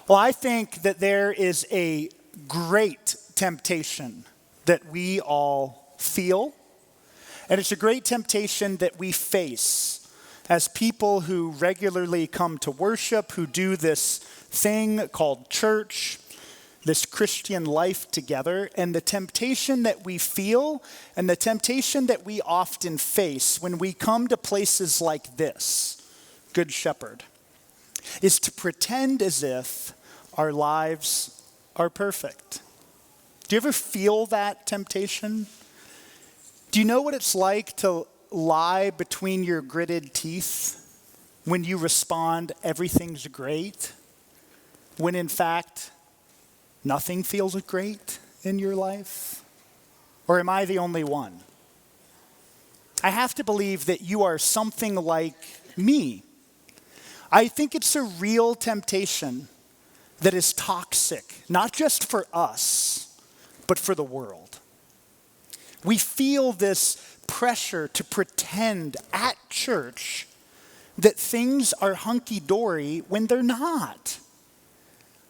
Well, I think that there is a great temptation that we all feel, and it's a great temptation that we face as people who regularly come to worship, who do this thing called church, this Christian life together, and the temptation that we feel and the temptation that we often face when we come to places like this, Good Shepherd, is to pretend as if our lives are perfect. Do you ever feel that temptation? Do you know what it's like to lie between your gritted teeth when you respond, everything's great, when in fact, nothing feels great in your life? Or am I the only one? I have to believe that you are something like me. I think it's a real temptation that is toxic, not just for us, but for the world. We feel this pressure to pretend at church that things are hunky-dory when they're not.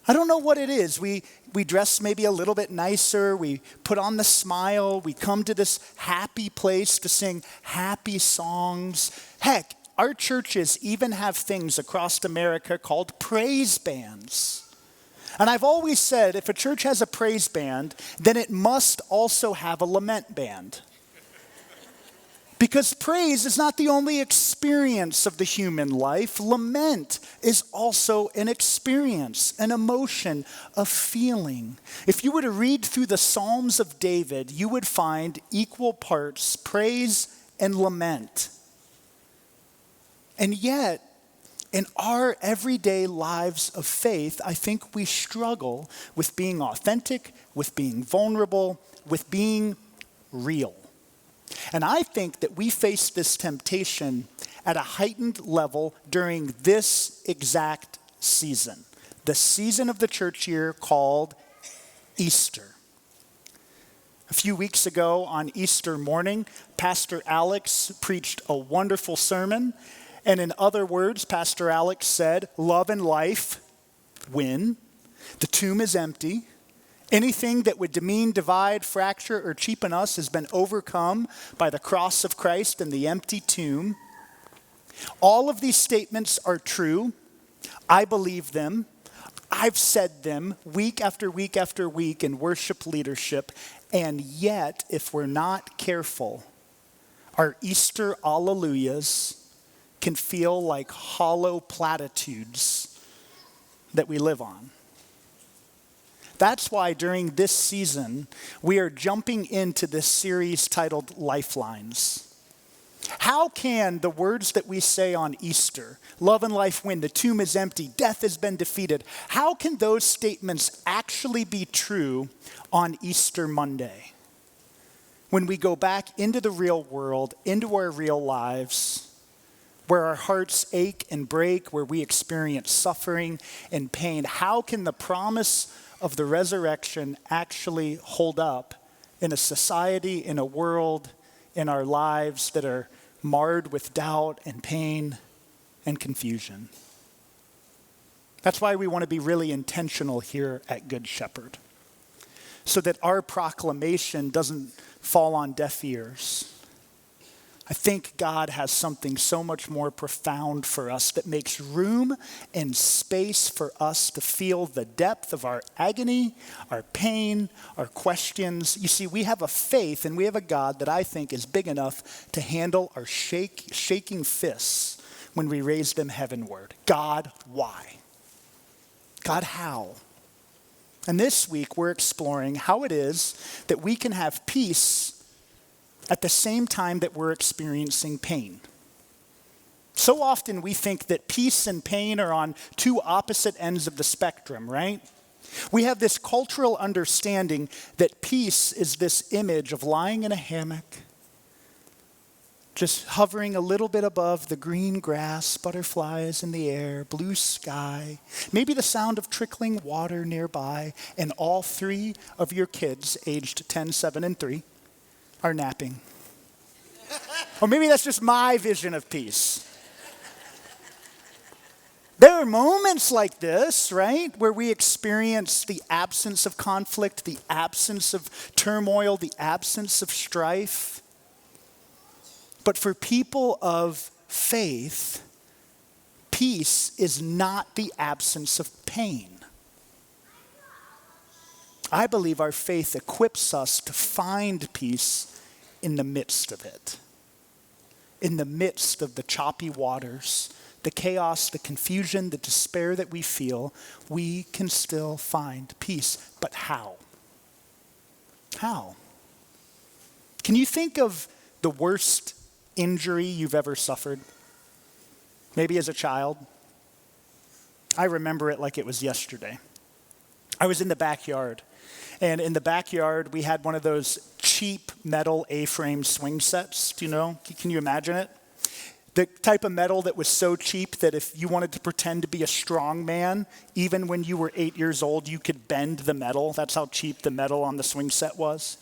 I don't know what it is. We dress maybe a little bit nicer. We put on the smile. We come to this happy place to sing happy songs. Heck, our churches even have things across America called praise bands. And I've always said, if a church has a praise band, then it must also have a lament band. Because praise is not the only experience of the human life. Lament is also an experience, an emotion, a feeling. If you were to read through the Psalms of David, you would find equal parts praise and lament. And yet, in our everyday lives of faith, I think we struggle with being authentic, with being vulnerable, with being real. And I think that we face this temptation at a heightened level during this exact season, the season of the church year called Easter. A few weeks ago on Easter morning, Pastor Alex preached a wonderful sermon. And in other words, Pastor Alex said, love and life win. The tomb is empty. Anything that would demean, divide, fracture, or cheapen us has been overcome by the cross of Christ and the empty tomb. All of these statements are true. I believe them. I've said them week after week after week in worship leadership. And yet, if we're not careful, our Easter alleluias can feel like hollow platitudes that we live on. That's why during this season, we are jumping into this series titled Lifelines. How can the words that we say on Easter, love and life win, the tomb is empty, death has been defeated, how can those statements actually be true on Easter Monday? When we go back into the real world, into our real lives, where our hearts ache and break, where we experience suffering and pain, how can the promise of the resurrection actually hold up in a society, in a world, in our lives that are marred with doubt and pain and confusion? That's why we want to be really intentional here at Good Shepherd, so that our proclamation doesn't fall on deaf ears. I think God has something so much more profound for us that makes room and space for us to feel the depth of our agony, our pain, our questions. You see, we have a faith and we have a God that I think is big enough to handle our shaking fists when we raise them heavenward. God, why? God, how? And this week we're exploring how it is that we can have peace at the same time that we're experiencing pain. So often we think that peace and pain are on two opposite ends of the spectrum, right? We have this cultural understanding that peace is this image of lying in a hammock, just hovering a little bit above the green grass, butterflies in the air, blue sky, maybe the sound of trickling water nearby, and all three of your kids, aged 10, 7, and 3, are napping. Or maybe that's just my vision of peace. There are moments like this, right, where we experience the absence of conflict, the absence of turmoil, the absence of strife. But for people of faith, peace is not the absence of pain. I believe our faith equips us to find peace in the midst of it. In the midst of the choppy waters, the chaos, the confusion, the despair that we feel, we can still find peace. But how? How? Can you think of the worst injury you've ever suffered? Maybe as a child? I remember it like it was yesterday. I was in the backyard. And in the backyard, we had one of those cheap metal A-frame swing sets. Do you know? Can you imagine it? The type of metal that was so cheap that if you wanted to pretend to be a strong man, even when you were 8 years old, you could bend the metal. That's how cheap the metal on the swing set was.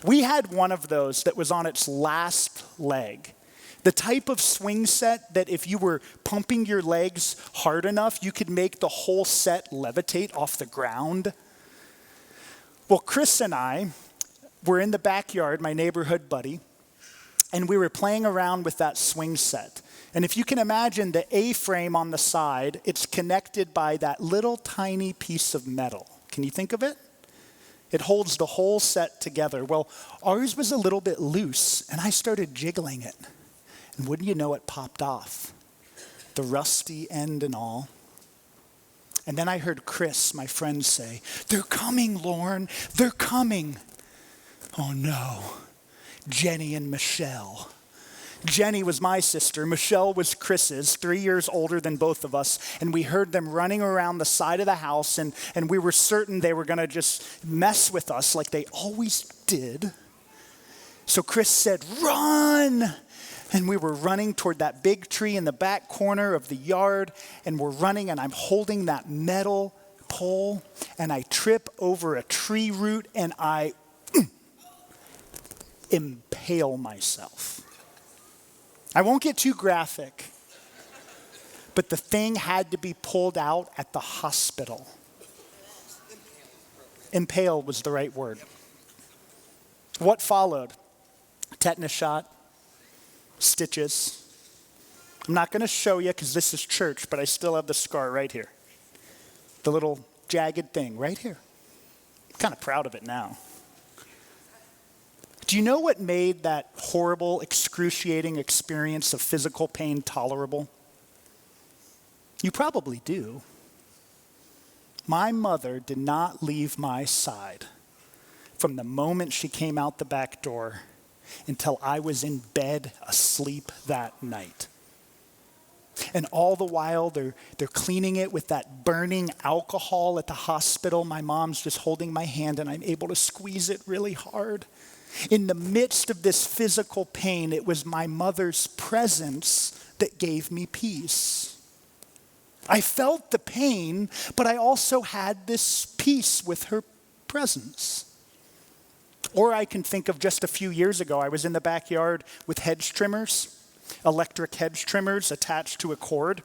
We had one of those that was on its last leg. The type of swing set that if you were pumping your legs hard enough, you could make the whole set levitate off the ground. Well, Chris and I were in the backyard, my neighborhood buddy, and we were playing around with that swing set. And if you can imagine the A-frame on the side, it's connected by that little tiny piece of metal. Can you think of it? It holds the whole set together. Well, ours was a little bit loose, and I started jiggling it. And wouldn't you know, it popped off. The rusty end and all. And then I heard Chris, my friend, say, "They're coming, Lorne. They're coming." Oh no, Jenny and Michelle. Jenny was my sister. Michelle was Chris's, 3 years older than both of us. And we heard them running around the side of the house, and we were certain they were going to just mess with us like they always did. So Chris said, "Run!" And we were running toward that big tree in the back corner of the yard, and we're running, and I'm holding that metal pole, and I trip over a tree root, and I impale myself. I won't get too graphic, but the thing had to be pulled out at the hospital. Impale was the right word. What followed? Tetanus shot. Stitches. I'm not going to show you because this is church, but I still have the scar right here. The little jagged thing right here. I'm kind of proud of it now. Do you know what made that horrible, excruciating experience of physical pain tolerable? You probably do. My mother did not leave my side from the moment she came out the back door until I was in bed asleep that night. And all the while, they're cleaning it with that burning alcohol at the hospital. My mom's just holding my hand, and I'm able to squeeze it really hard. In the midst of this physical pain, it was my mother's presence that gave me peace. I felt the pain, but I also had this peace with her presence. Or I can think of just a few years ago, I was in the backyard with hedge trimmers, electric hedge trimmers attached to a cord,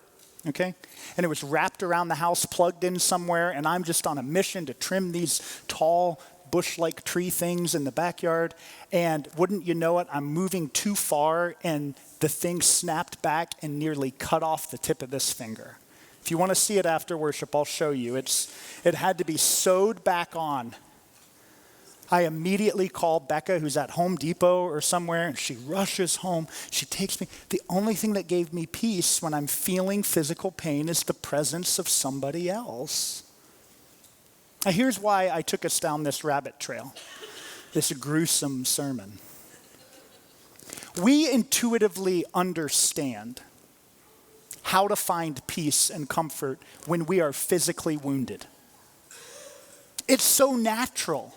okay? And it was wrapped around the house, plugged in somewhere, and I'm just on a mission to trim these tall, bush-like tree things in the backyard. And wouldn't you know it, I'm moving too far, and the thing snapped back and nearly cut off the tip of this finger. If you want to see it after worship, I'll show you. It had to be sewed back on. I immediately call Becca, who's at Home Depot or somewhere, and she rushes home. She takes me. The only thing that gave me peace when I'm feeling physical pain is the presence of somebody else. Now, here's why I took us down this rabbit trail, this gruesome sermon. We intuitively understand how to find peace and comfort when we are physically wounded. It's so natural.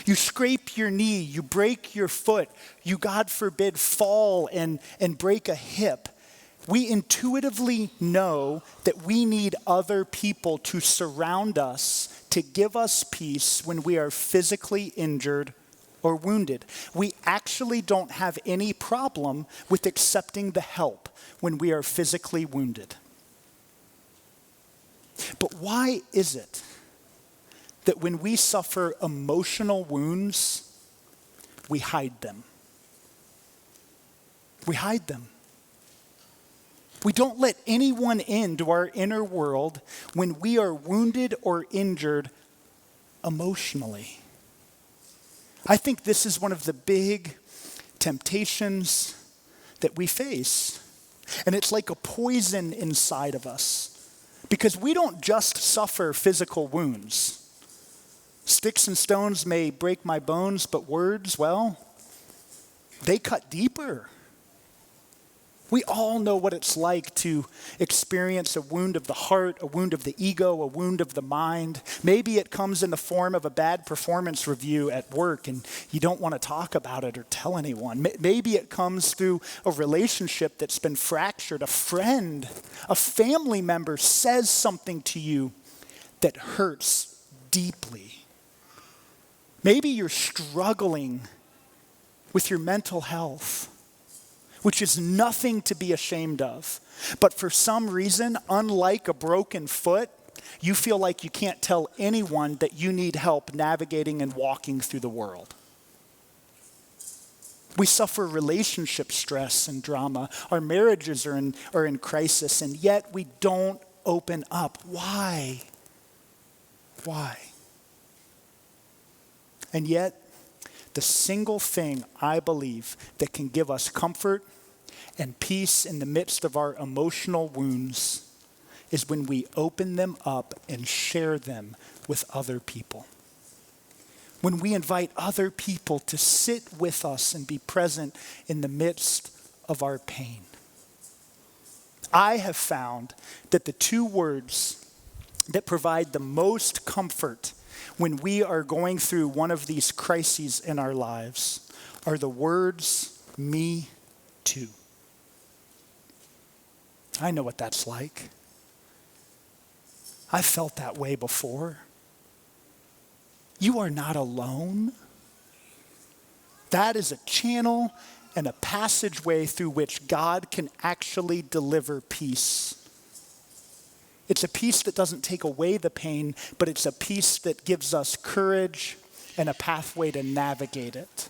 You scrape your knee, you break your foot, you, God forbid, fall and break a hip. We intuitively know that we need other people to surround us to give us peace when we are physically injured or wounded. We actually don't have any problem with accepting the help when we are physically wounded. But why is it that when we suffer emotional wounds, we hide them? We hide them. We don't let anyone into our inner world when we are wounded or injured emotionally. I think this is one of the big temptations that we face. And it's like a poison inside of us. Because we don't just suffer physical wounds. Sticks and stones may break my bones, but words, well, they cut deeper. We all know what it's like to experience a wound of the heart, a wound of the ego, a wound of the mind. Maybe it comes in the form of a bad performance review at work and you don't want to talk about it or tell anyone. Maybe it comes through a relationship that's been fractured. A friend, a family member says something to you that hurts deeply. Maybe you're struggling with your mental health, which is nothing to be ashamed of. But for some reason, unlike a broken foot, you feel like you can't tell anyone that you need help navigating and walking through the world. We suffer relationship stress and drama. Our marriages are in crisis, and yet we don't open up. Why? Why? And yet, the single thing I believe that can give us comfort and peace in the midst of our emotional wounds is when we open them up and share them with other people. When we invite other people to sit with us and be present in the midst of our pain. I have found that the two words that provide the most comfort when we are going through one of these crises in our lives are the words, me too. I know what that's like. I felt that way before. You are not alone. That is a channel and a passageway through which God can actually deliver peace. It's a peace that doesn't take away the pain, but it's a peace that gives us courage and a pathway to navigate it.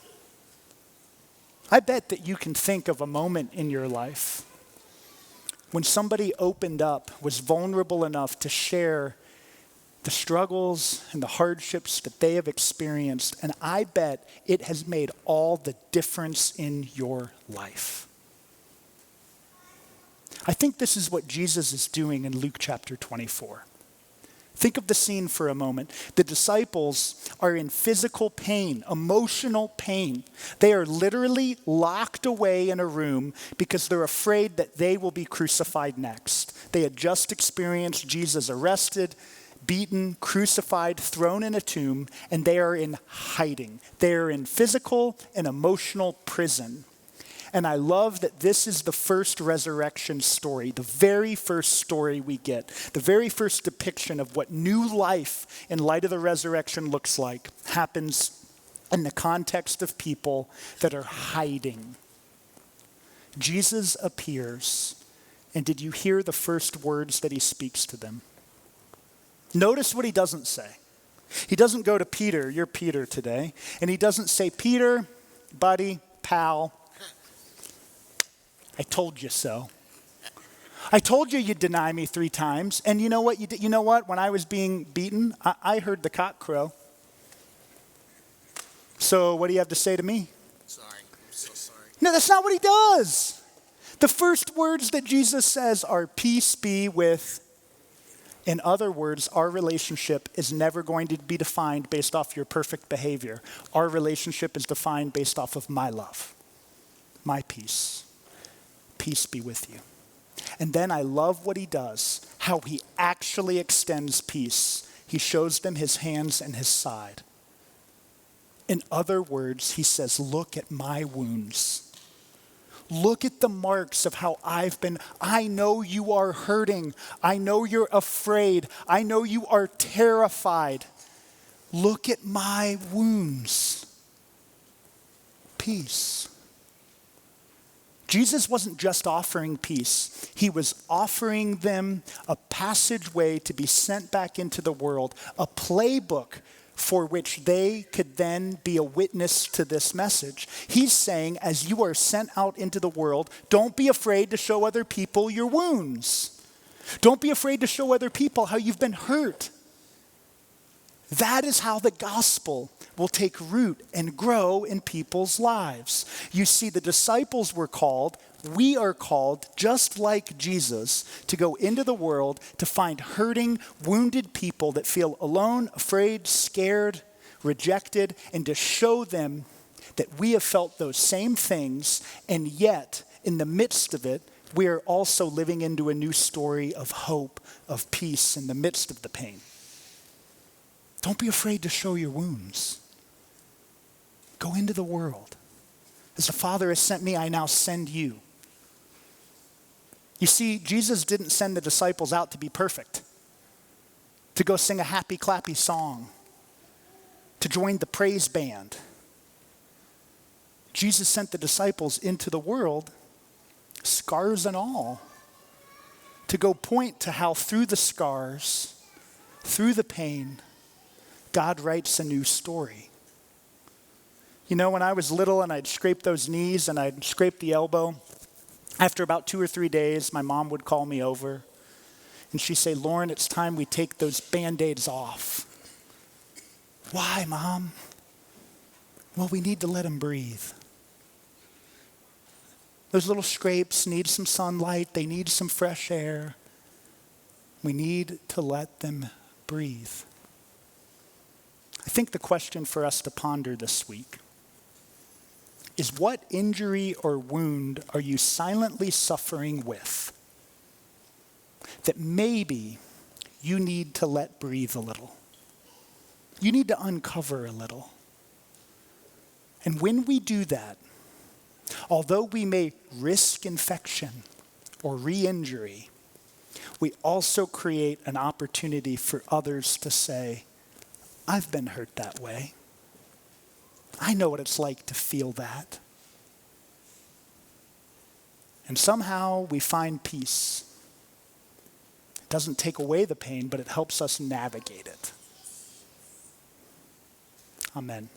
I bet that you can think of a moment in your life when somebody opened up, was vulnerable enough to share the struggles and the hardships that they have experienced, and I bet it has made all the difference in your life. I think this is what Jesus is doing in Luke chapter 24. Think of the scene for a moment. The disciples are in physical pain, emotional pain. They are literally locked away in a room because they're afraid that they will be crucified next. They had just experienced Jesus arrested, beaten, crucified, thrown in a tomb, and they are in hiding. They are in physical and emotional prison. And I love that this is the first resurrection story, the very first story we get, the very first depiction of what new life in light of the resurrection looks like, happens in the context of people that are hiding. Jesus appears, and did you hear the first words that he speaks to them? Notice what he doesn't say. He doesn't go to Peter, you're Peter today, and he doesn't say, Peter, buddy, pal, I told you so. I told you you'd deny me 3 times. And you know what you did? You know what? When I was being beaten, I heard the cock crow. So what do you have to say to me? Sorry. I'm so sorry. No, that's not what he does. The first words that Jesus says are peace be with. In other words, our relationship is never going to be defined based off your perfect behavior. Our relationship is defined based off of my love, my peace. Peace be with you. And then I love what he does, how he actually extends peace. He shows them his hands and his side. In other words, he says, look at my wounds. Look at the marks of how I've been. I know you are hurting. I know you're afraid. I know you are terrified. Look at my wounds. Peace. Jesus wasn't just offering peace. He was offering them a passageway to be sent back into the world, a playbook for which they could then be a witness to this message. He's saying, as you are sent out into the world, don't be afraid to show other people your wounds. Don't be afraid to show other people how you've been hurt. That is how the gospel will take root and grow in people's lives. You see, the disciples were called, we are called, just like Jesus, to go into the world to find hurting, wounded people that feel alone, afraid, scared, rejected, and to show them that we have felt those same things, and yet, in the midst of it, we are also living into a new story of hope, of peace in the midst of the pain. Don't be afraid to show your wounds. Go into the world. As the Father has sent me, I now send you. You see, Jesus didn't send the disciples out to be perfect, to go sing a happy, clappy song, to join the praise band. Jesus sent the disciples into the world, scars and all, to go point to how through the scars, through the pain, God writes a new story. You know, when I was little and I'd scrape those knees and I'd scrape the elbow, after about 2 or 3 days, my mom would call me over and she'd say, Lorne, it's time we take those Band-Aids off. Why, Mom? Well, we need to let them breathe. Those little scrapes need some sunlight. They need some fresh air. We need to let them breathe. I think the question for us to ponder this week is, what injury or wound are you silently suffering with that maybe you need to let breathe a little? You need to uncover a little. And when we do that, although we may risk infection or re-injury, we also create an opportunity for others to say, I've been hurt that way. I know what it's like to feel that. And somehow we find peace. It doesn't take away the pain, but it helps us navigate it. Amen.